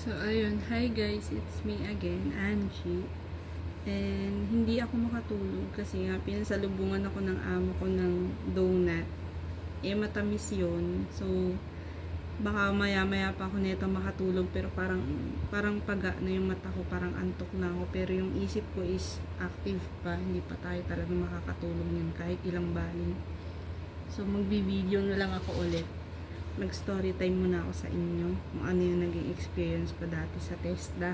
So, ayun. Hi guys, it's me again, Angie. And hindi ako makatulog kasi nga pinasalubungan ako ng amo ko ng donut. Matamis yun. So, baka maya-maya pa ako nito makatulog pero parang paga na yung mata ko, parang antok na ako. Pero yung isip ko is active pa. Hindi pa tayo talaga makakatulog yun kahit ilang baling. So, magbi-video na lang ako ulit. Mag-story time muna ako sa inyo kung ano yung naging experience ko dati sa TESDA.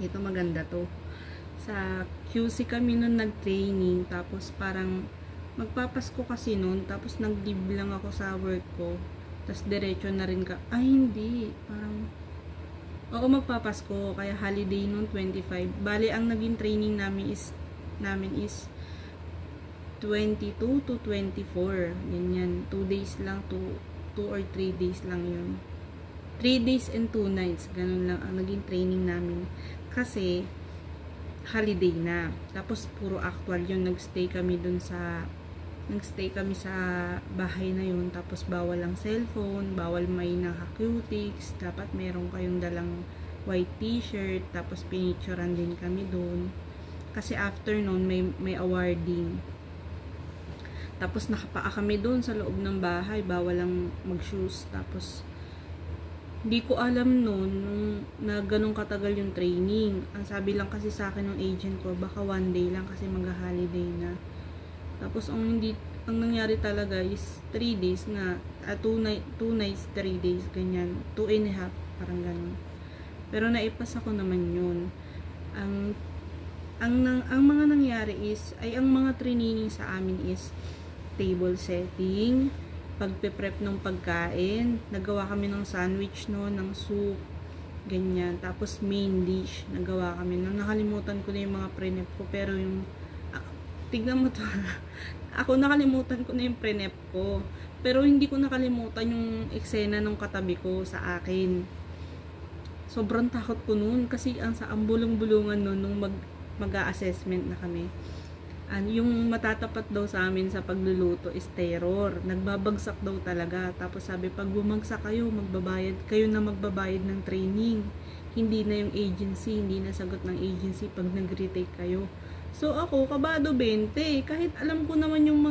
Ito maganda to. Sa QC kami nun nag-training, tapos parang magpapasko kasi nun, tapos nag-leave lang ako sa work ko, tapos diretso na rin ka, ay hindi, parang oo, magpapasko, kaya holiday nun 25. Bali, ang naging training namin is 22 to 24. Ganyan. 2 days lang. 2 or 3 days lang yun. 3 days and 2 nights. Ganun lang ang naging training namin. Kasi, holiday na. Tapos, puro actual yun. Nagstay kami sa bahay na yun. Tapos, bawal ang cellphone. Bawal may naka-cutics. Dapat meron kayong dalang white t-shirt. Tapos, pinicturan din kami dun. Kasi, after nun, may awarding. Tapos nakapaa kami doon sa loob ng bahay, bawal lang mag-shoes. Tapos hindi ko alam noon na ganun katagal yung training. Ang sabi lang kasi sa akin ng agent ko, baka 1 day lang kasi mag-holiday na. Tapos ang nangyari talaga is 3 days na, 2 nights, 3 days, ganyan. 2 and a half, parang ganun. Pero naipasa ko naman yun. Ang mga nangyari is, ay ang mga training sa amin is table setting, pagpe-prep ng pagkain, nagawa kami ng sandwich no, ng soup, ganyan. Tapos main dish, nagawa kami. Nakalimutan ko na yung mga pre-nep ko, pero yung, tignan mo to, ako nakalimutan ko na yung pre-nep ko, pero hindi ko nakalimutan yung eksena ng katabi ko sa akin. Sobrang takot ko noon, kasi ang bulong-bulungan noon nung mag-a-assessment na kami. Yung matatapat daw sa amin sa pagluluto is terror. Nagbabagsak daw talaga. Tapos sabi, pag bumagsak kayo, kayo na magbabayad ng training. Hindi na yung agency, hindi na sagot ng agency pag nag-retake kayo. So ako, kabado 20. Kahit alam ko naman yung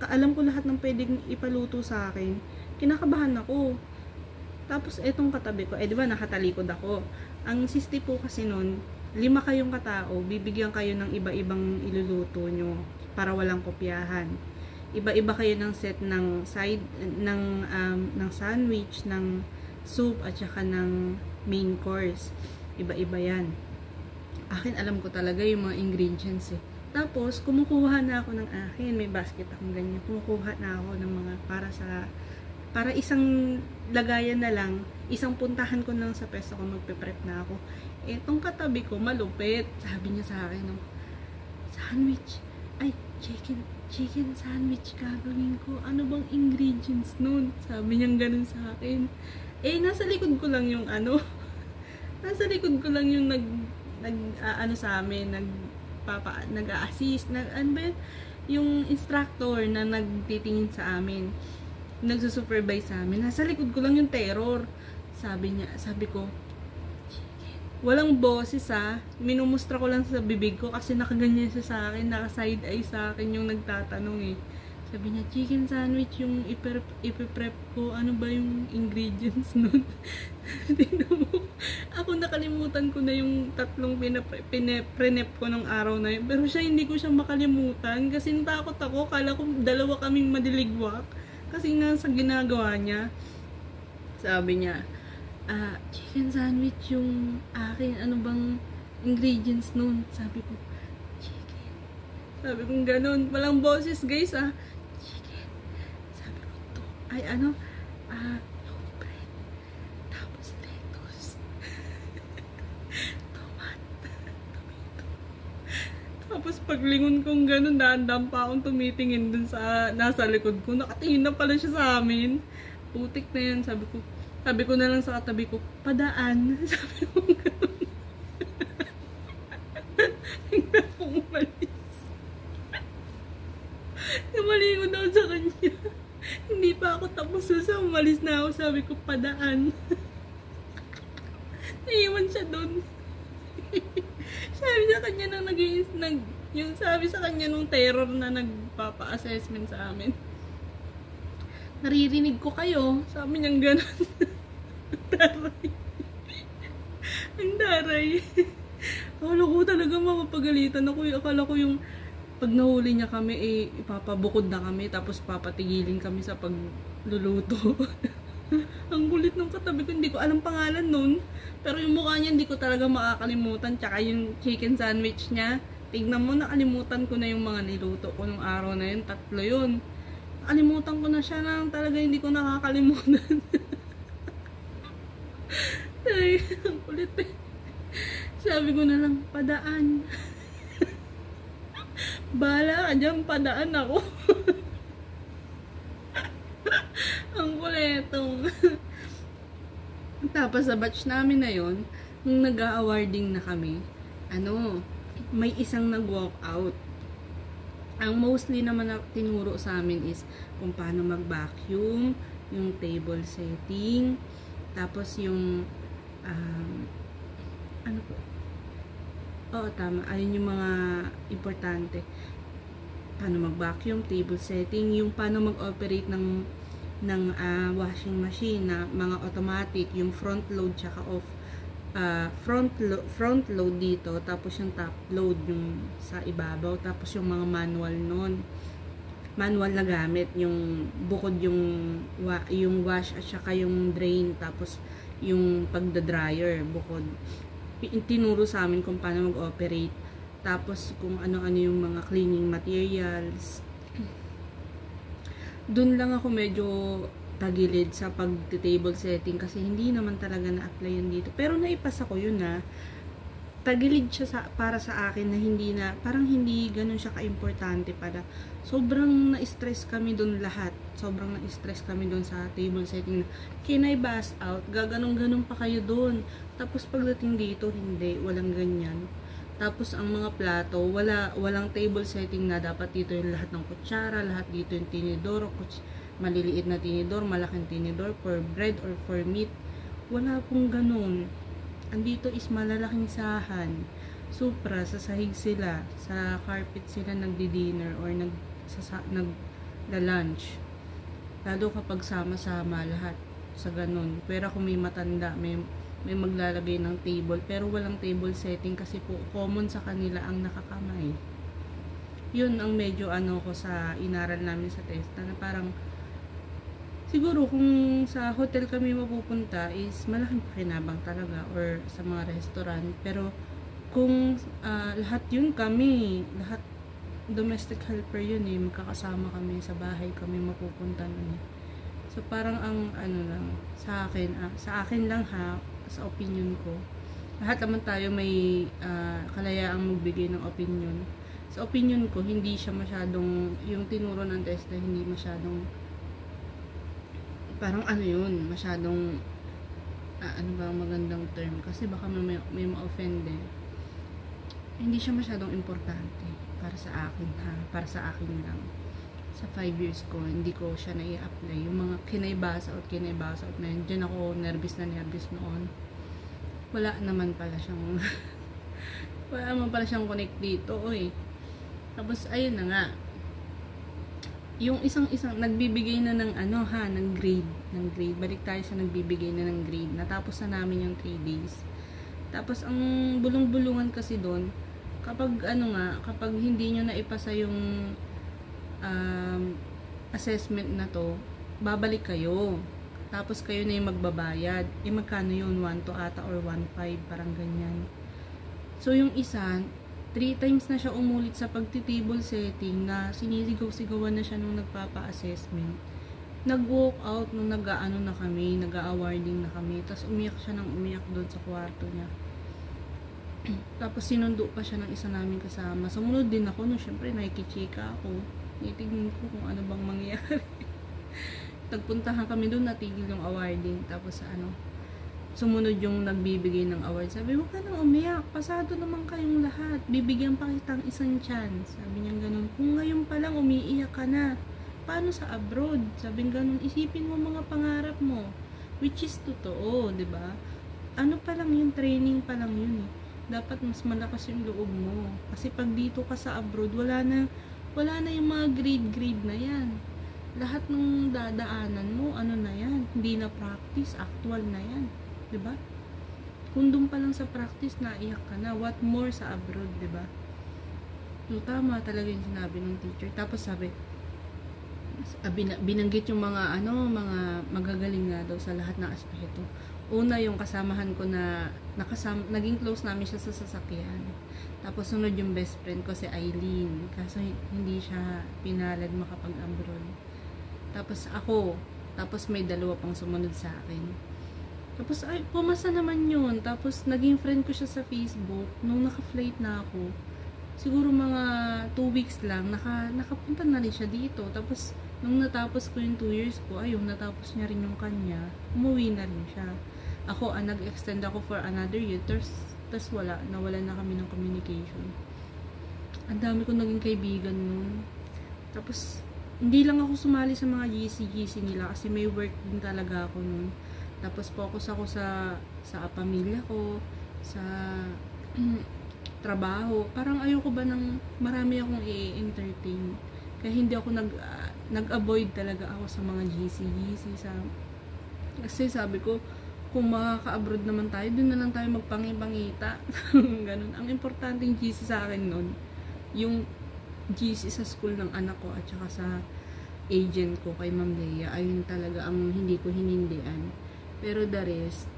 alam ko lahat ng pwedeng ipaluto sa akin, kinakabahan ako. Tapos etong katabi ko, di ba nakatalikod ako. Ang sisti po kasi nun, 5 kayong katao, bibigyan kayo ng iba-ibang iluluto nyo para walang kopyahan. Iba-iba kayo ng set ng ng sandwich, ng soup, at saka ng main course. Iba-iba yan. Akin, alam ko talaga yung mga ingredients eh. Tapos, kumukuha na ako ng akin. May basket akong ganyan. Kumukuha na ako ng mga para isang lagayan na lang, isang puntahan ko na lang sa peso ko, magpe-prep na ako. Etong katabi ko, malupit. Sabi niya sa akin, no, sandwich. Ay, chicken sandwich gagawin ko. Ano bang ingredients nun? Sabi niya ganun sa akin. Nasa likod ko lang yung nasa likod ko lang yung sa amin, nag-a-assist, yung instructor na nagtitingin sa amin, nagsusupervise sa amin. Nasa likod ko lang yung terror. Sabi ko, walang boses minumustra ko lang sa bibig ko kasi nakaganyan siya sa akin, naka-side eye sa akin yung nagtatanong eh. Sabi niya, chicken sandwich yung ipiprep ko, ano ba yung ingredients nun? Tingnan mo, ako nakalimutan ko na yung 3 pre-nep ko ng araw na yun, pero siya hindi ko siya makalimutan kasi natakot ako, kala ko 2 kaming madiligwak kasi nga sa ginagawa niya. Sabi niya, chicken sandwich yung akin, ano bang ingredients nun? Sabi ko, chicken. Sabi ko ganun, walang boses guys chicken. Sabi ko to, loaf bread, tapos lettuce, tomato. Tapos paglingon kong ganun, dahan-dahan pa akong tumitingin dun sa nasa likod ko, nakatingin na pala siya sa amin. Putik na yan. Sabi ko na lang sa katabi ko, padaan. Sabi ko gano'n. Tingnan ko umalis. Namalingon ako sa kanya. Hindi pa ako tapos sa umalis na ako. Sabi ko, padaan. Naiwan siya doon. Sabi sa kanya nang yung sabi sa kanya nung terror na nagpapa-assessment sa amin. Naririnig ko kayo. Sabi niyang gano'n. Taray. Ang taray. Akala ko talaga mapapagalitan ako. Akala ko yung pag nahuli niya kami, ipapabukod na kami. Tapos papatigilin kami sa pagluluto. Ang kulit ng katabi ko. Hindi ko alam pangalan nun. Pero yung mukha niya hindi ko talaga makakalimutan. Tsaka yung chicken sandwich niya. Tignan mo, nakalimutan ko na yung mga niluto ko nung araw na yun. 3 yun. Nakalimutan ko na siya na talaga hindi ko nakakalimutan. Ay, ang kulit eh. Sabi ko na lang, padaan. Bahala ka dyan, padaan ako. Ang kulitong. Tapos sa batch namin na yon, nung nag-awarding na kami, may isang nag-walk out. Ang mostly naman na tinuro sa amin is kung paano mag-vacuum, yung table setting, tapos yung ano po? Oo, tama. Ayun yung mga importante. Paano mag-vacuum, table setting, yung paano mag-operate ng washing machine na mga automatic, yung front load tsaka off, front load dito, tapos yung top load yung sa ibabaw, tapos yung mga manual na gamit, yung bukod yung wash at saka yung drain, tapos yung pagda-dryer bukod. Tinuro sa amin kung paano mag-operate, tapos kung ano-ano yung mga cleaning materials. Doon lang ako medyo tagilid sa pag-table setting kasi hindi naman talaga na-apply yun dito. Pero naipasa ko yun na tagilid siya para sa akin na parang hindi ganun siya ka-importante para. Sobrang na-stress kami doon lahat. Sobrang na-stress kami doon sa table setting. Can I bust out? Gaganong-ganon pa kayo doon. Tapos pagdating dito, hindi. Walang ganyan. Tapos ang mga plato, walang table setting na dapat dito yung lahat ng kutsara, lahat dito yung tinidor, maliliit na tinidor, malaking tinidor for bread or for meat. Wala pong ganun. Andito is malalaking sahan. Supra, sa sahig sila, sa carpet sila nagdi-dinner or nagla-lunch. Lalo kapag sama-sama lahat sa ganun. Pero kung may matanda, may maglalagay ng table, pero walang table setting kasi po common sa kanila ang nakakamay. Yun ang medyo ko sa inaral namin sa testa na parang siguro kung sa hotel kami mapupunta is malaking pakinabang talaga or sa mga restaurant, pero kung lahat yun kami, lahat domestic helper yun magkakasama kami sa bahay kami mapupunta nun So parang ang lang sa akin lang sa opinion ko, lahat naman tayo may kalayaang magbigay ng opinion. Sa opinion ko, hindi siya masyadong, yung tinuro ng testa, hindi masyadong parang masyadong ano ba ang magandang term, kasi baka may ma-offend hindi siya masyadong importante para sa akin para sa akin lang. Sa 5 years ko, hindi ko siya na-i-apply. Yung mga kinaibasa out na yun, dyan ako nervous noon. Wala naman pala siyang connect dito, Tapos, ayun na nga. Yung isang nagbibigay na ng ng grade. Balik tayo sa nagbibigay na ng grade. Natapos na namin yung 3 days. Tapos, ang bulong-bulungan kasi doon, kapag kapag hindi nyo naipasa yung assessment na to, babalik kayo. Tapos kayo na yung magbabayad. Magkano yun? 1 to ata or 1.5, parang ganyan. So, yung isa, 3 times na siya umulit sa pagti-table setting na sinisigaw-sigawan na siya nung nagpapa-assessment. Nag-walk out nung na kami, nag-awarding na kami. Tapos umiyak siya ng umiyak doon sa kwarto niya. Tapos sinundo pa siya ng isa namin kasama. Sumunod din ako, syempre nakikichika ako. Itignan ko kung ano bang mangyayari. Nagpuntahan kami doon, natigil yung awarding. Tapos sumunod yung nagbibigay ng award. Sabi, huwag ka nang umiyak. Pasado naman kayong lahat. Bibigyan pa kitang isang chance. Sabi niya ganun. Kung ngayon pa lang umiiyak ka na, paano sa abroad? Sabi ganun, isipin mo mga pangarap mo. Which is totoo, 'di ba? ano pa lang yun, training pa lang yun eh. Dapat mas malakas yung loob mo. Kasi pag dito ka sa abroad, wala na yung mga grade na yan. Lahat ng dadaanan mo, ano na yan, hindi na practice, actual na yan. 'Di ba? Kung doon pa lang sa practice, naiyak ka na. What more sa abroad, 'di ba? So, tama talaga yung sinabi ng teacher. Tapos sabi, binanggit yung mga mga magagaling nga daw sa lahat ng aspeto. Una, yung kasamahan ko na naging close namin siya sa sasakyan. Tapos sunod yung best friend ko si Eileen, kaso hindi siya pinalad makapag-abroad. Tapos ako, tapos may dalawa pang sumunod sa akin. Tapos ay pumasa naman yun. Tapos naging friend ko siya sa Facebook nung naka-flight na ako. Siguro mga 2 weeks lang, nakapunta na rin siya dito. Tapos, nung natapos ko yung 2 years ko, ayun, natapos niya rin yung kanya, umuwi na rin siya. Ako, nag-extend ako for another year, tapos nawalan na kami ng communication. Ang dami ko naging kaibigan nun. Tapos, hindi lang ako sumali sa mga GC nila, kasi may work din talaga ako nun. Tapos, focus ako sa pamilya ko, sa trabaho. Parang ayoko ba ng marami akong i-entertain. Kaya hindi ako nag-avoid talaga ako sa mga GC. Kasi sabi ko, kung makaka-abroad naman tayo, dun na lang tayo magpangipangita. Ganun. Ang importanteng GC sa akin nun, yung GC sa school ng anak ko at saka sa agent ko kay Ma'am Leia, ayun talaga ang hindi ko hinindian. Pero the rest,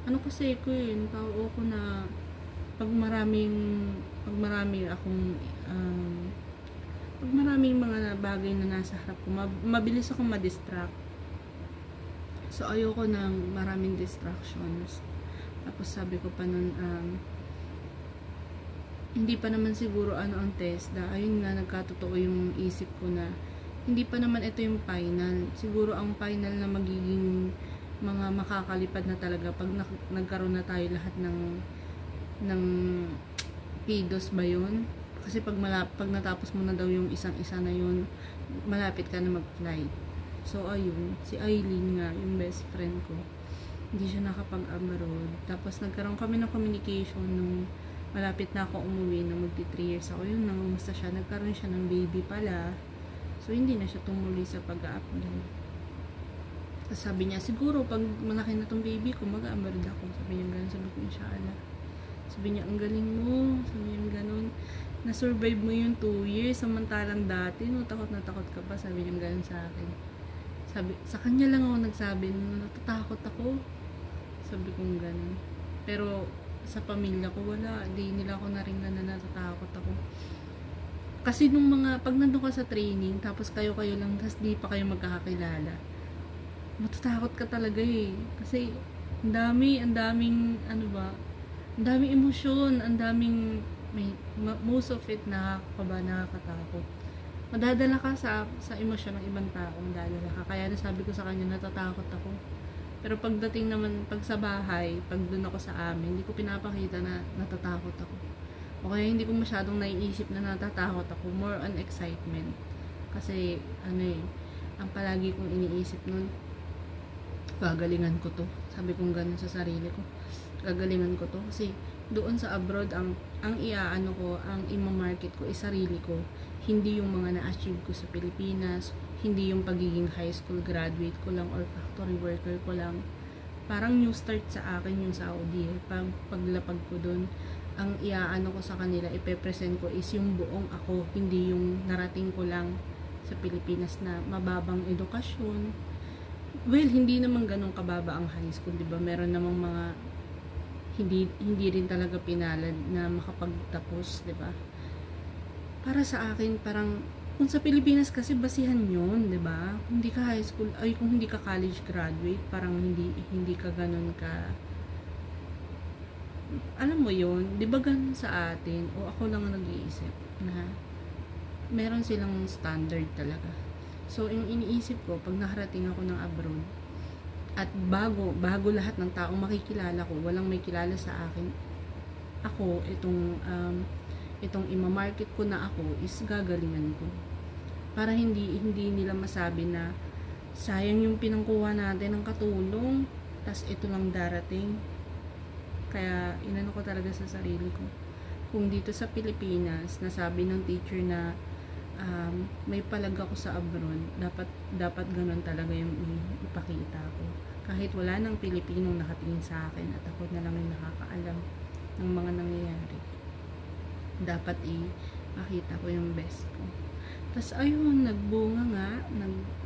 kasi ko yun, tao ko na pag maraming mga bagay na nasa harap ko, mabilis akong ma-distract. So, ayoko ng maraming distractions. Tapos, sabi ko pa nun, hindi pa naman siguro ang TESDA. Ayun nga, nagkatotoo yung isip ko na, hindi pa naman ito yung final. Siguro, ang final na magiging mga makakalipad na talaga pag nagkaroon na tayo lahat ng PDOS ba yun? Kasi pag natapos mo na daw yung isang-isa na yun, malapit ka na mag-flight. So, ayun, si Eileen nga, yung best friend ko, hindi siya nakapag-abroad. Tapos, nagkaroon kami ng communication nung malapit na ako umuwi, na magti 3 years ako. Yun, nangamusta siya. Nagkaroon siya ng baby pala. So, hindi na siya tumuloy sa pag-a-apply. Tapos, sabi niya, siguro, pag malaki na tong baby ko, mag-abroad ako. Sabi niya gano'n, sabi ko, inshallah. Sabi niya, ang galing mo. Sabi niya, gano'n. Na-survive mo yung 2 years. Samantalang dati, no, takot na takot ka pa. Sabi niya, gano'n sa akin. Sa kanya lang ako nagsabi, natatakot ako. Sabi kong gano'n. Pero, sa pamilya ko, wala. Di nila ako naringnan na natatakot ako. Kasi pag nandun ka sa training, tapos kayo lang, tapos di pa kayo magkakakilala, matatakot ka talaga eh. Kasi, ang daming emosyon, most of it nakakatakot. Madadala ka sa emosyon ng ibang tao, madadala ka. Kaya nasabi ko sa kanya, natatakot ako. Pero pagdating naman, pag sa bahay, pag doon ako sa amin, hindi ko pinapakita na natatakot ako. O kaya hindi ko masyadong naiisip na natatakot ako. More on excitement. Kasi, ang palagi kong iniisip nun, gagalingan ko to. Sabi kong ganun sa sarili ko. Gagalingan ko to. Kasi, doon sa abroad, ang ima-market ko is sarili ko. Hindi yung mga na-achieve ko sa Pilipinas, hindi yung pagiging high school graduate ko lang or factory worker ko lang. Parang new start sa akin yung Saudi. Paglapag ko doon, ang ko sa kanila, ipepresent ko is yung buong ako, hindi yung narating ko lang sa Pilipinas na mababang edukasyon. Well, hindi naman ganun kababa ang high school, diba? Meron namang mga hindi rin talaga pinalad na makapagtapos, diba? Para sa akin, parang kung sa Pilipinas kasi basihan yun, 'di ba? Kung hindi ka high school, kung hindi ka college graduate, parang hindi ka ganun ka. Alam mo 'yun, 'di ba ganun sa atin? O ako lang ang nag-iisip na meron silang standard talaga. So, yung iniisip ko pag nakarating ako ng abroad at bago lahat ng taong makikilala ko, walang may kilala sa akin. Ako, itong ima-market ko na ako is gagalingan ko. Para hindi nila masabi na sayang yung pinangkuha natin ng katulong, tas ito lang darating. Kaya inano ko talaga sa sarili ko. Kung dito sa Pilipinas, nasabi ng teacher na may palag ako sa abroad, dapat ganun talaga yung ipakita ko. Kahit wala nang Pilipinong nakatingin sa akin at ako na lang yung nakakaalam ng mga nangyayari, dapat makita ko yung best ko. Tapos ayun, nagbunga nga,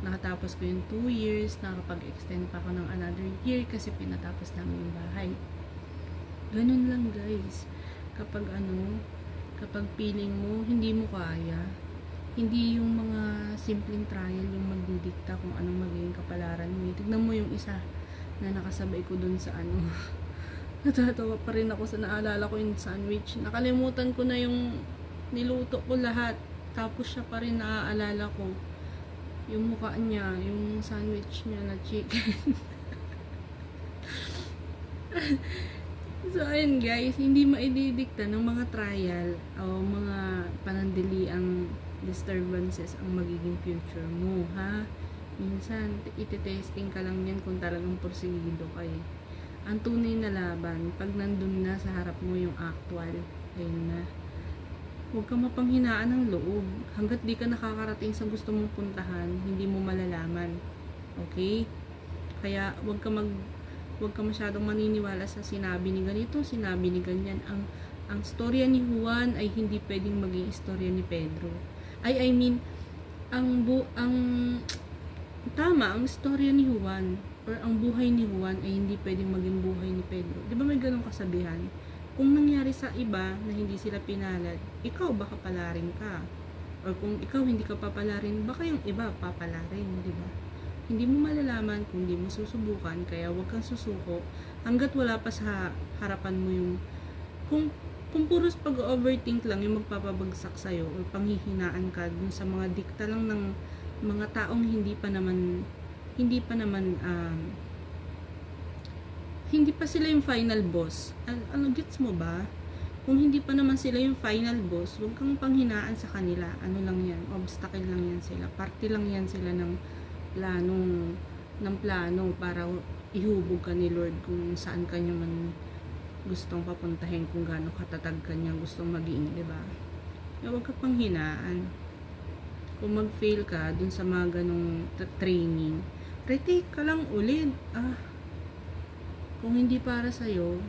nakatapos ko yung 2 years, nakapag-extend pa ako ng another year kasi pinatapos namin yung bahay. Ganun lang guys. Kapag feeling mo hindi mo kaya, hindi yung mga simpleng trial yung magdidikta kung anong magiging kapalaran mo. Tignan mo yung isa na nakasabay ko dun sa natatawa pa rin ako sa naalala ko yung sandwich. Nakalimutan ko na yung niluto ko lahat. Tapos siya pa rin naaalala ko yung mukha niya, yung sandwich niya na chicken. So, ayun guys, hindi maididikta ng mga trial o mga panandaliang disturbances ang magiging future mo, ha? Minsan, iti-testing ka lang yan kung talagang porsigido ka eh. Ang tunay na laban, pag nandun na sa harap mo yung actual, ayun na. Huwag ka mapanghinaan ng loob. Hanggat di ka nakakarating sa gusto mong puntahan, hindi mo malalaman. Okay? Kaya, huwag ka masyadong maniniwala sa sinabi ni ganito, sinabi ni ganyan. Ang storya ni Juan ay hindi pwedeng maging istorya ni Pedro. I mean, ang storya ni Juan or ang buhay ni Juan ay hindi pwedeng maging buhay ni Pedro. Di ba may ganong kasabihan? Kung nangyari sa iba na hindi sila pinalad, ikaw baka palarin ka. Or kung ikaw hindi ka papalarin, baka yung iba papalarin, di ba? Hindi mo malalaman kung hindi mo susubukan, kaya huwag kang susuko hanggat wala pa sa harapan mo yung kung puros pag-overthink lang yung magpapabagsak sa'yo o panghihinaan ka dun sa mga dikta lang ng mga taong hindi pa sila yung final boss. Gets mo ba? Kung hindi pa naman sila yung final boss, huwag kang panghinaan sa kanila. Ano lang yan? Obstacle lang yan sila. Parte lang yan sila ng plano para ihubog ka ni Lord kung saan kanya man gustong papuntahin, kung gaano katatag kanya gustong maging, diba? Huwag ka pang hinaan. Kung mag-fail ka dun sa mga ganong training, retake ka lang ulit. Kung hindi para sa'yo,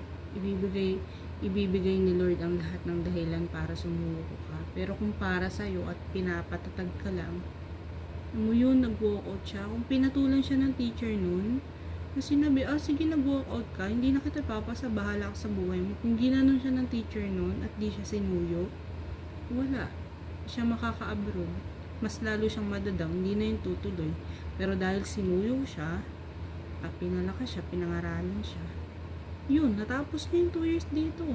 ibibigay ni Lord ang lahat ng dahilan para sumuko ka. Pero kung para sa'yo at pinapatatag ka lang, mo yun, nag-walkout siya. Kung pinatulan siya ng teacher nun, na sinabi, sige, nag-walkout ka, hindi na kita papasa, bahala ka sa buhay mo. Kung ginanon siya ng teacher nun at di siya sinuyo, wala. Siya makaka-abroad. Mas lalo siyang madadown, hindi na yung tutuloy. Pero dahil sinuyo siya, at pinalakas siya, pinangaralan siya, yun, natapos niya yung 2 years dito.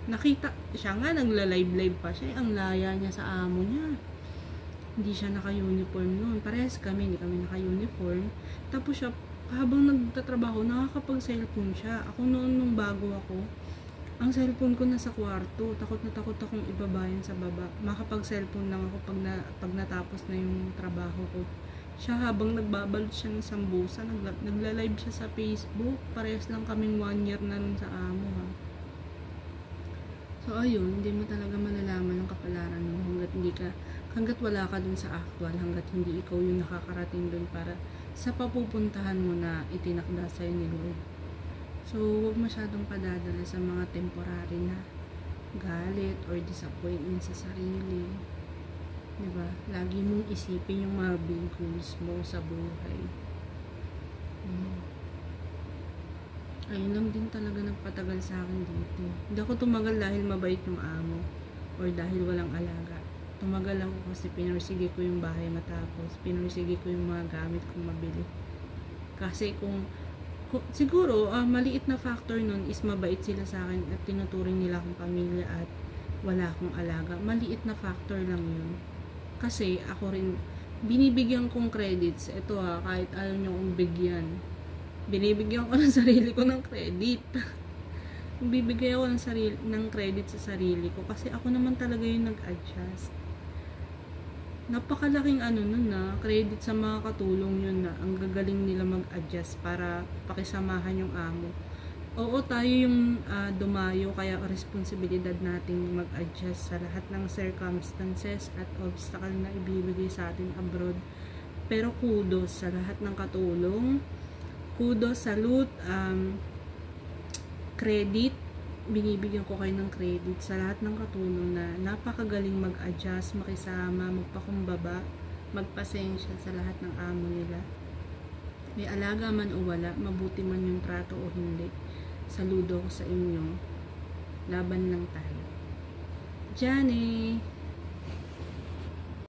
Nakita, siya nga, nagla-live pa siya. Ang laya niya sa amo niya. Hindi siya naka-uniform noon. Parehas kami, hindi kami naka-uniform. Tapos siya, habang nagtatrabaho, nakakapag-cellphone siya. Ako noon, nung bago ako, ang cellphone ko nasa kwarto. Takot na takot akong ibabayan sa baba. Makapag-cellphone lang ako pag natapos na yung trabaho ko. Siya, habang nagbabalot siya ng sambusa, nagla-live siya sa Facebook. Parehas lang kaming 1 year na nun sa amo, ha. So, ayun, hindi mo talaga malalaman ang kapalaran mo hanggat wala ka dun sa actual, hanggat hindi ikaw yung nakakarating dun para sa papupuntahan mo na itinakda sa'yo ni Lord. So, huwag masyadong padadala sa mga temporary na galit or disappointment sa sarili. Diba? Lagi mong isipin yung mga big goals mo sa buhay. Ayun lang din talaga nagpatagal sa akin dito. Hindi ako tumagal dahil mabait yung amo or dahil walang alaga. Tumagal ako kasi pinursige ko yung bahay matapos. Pinursige ko yung mga gamit kong mabili. Kasi kung siguro, maliit na factor nun is mabait sila sa akin at tinuturing nila akong pamilya at wala akong alaga. Maliit na factor lang yun. Kasi ako rin, binibigyan kong credits. Ito kahit ayaw nyo kong bigyan. Binibigyan ko ng sarili ko ng credit. Bibigay ako ng credit sa sarili ko kasi ako naman talaga yung nag-adjust. Napakalaking credit sa mga katulong yun na ang gagaling nila mag-adjust para pakisamahan yung amo. Oo, tayo yung dumayo, kaya responsibilidad nating mag-adjust sa lahat ng circumstances at obstacle na ibibigay sa atin abroad. Pero kudos sa lahat ng katulong. Kudos, salute, credit. Binibigyan ko kayo ng credit sa lahat ng katulong na napakagaling mag-adjust, makisama, magpakumbaba, magpasensya sa lahat ng amo nila. May alaga man o wala, mabuti man yung trato o hindi. Saludo ko sa inyo. Laban lang tayo. Johnny!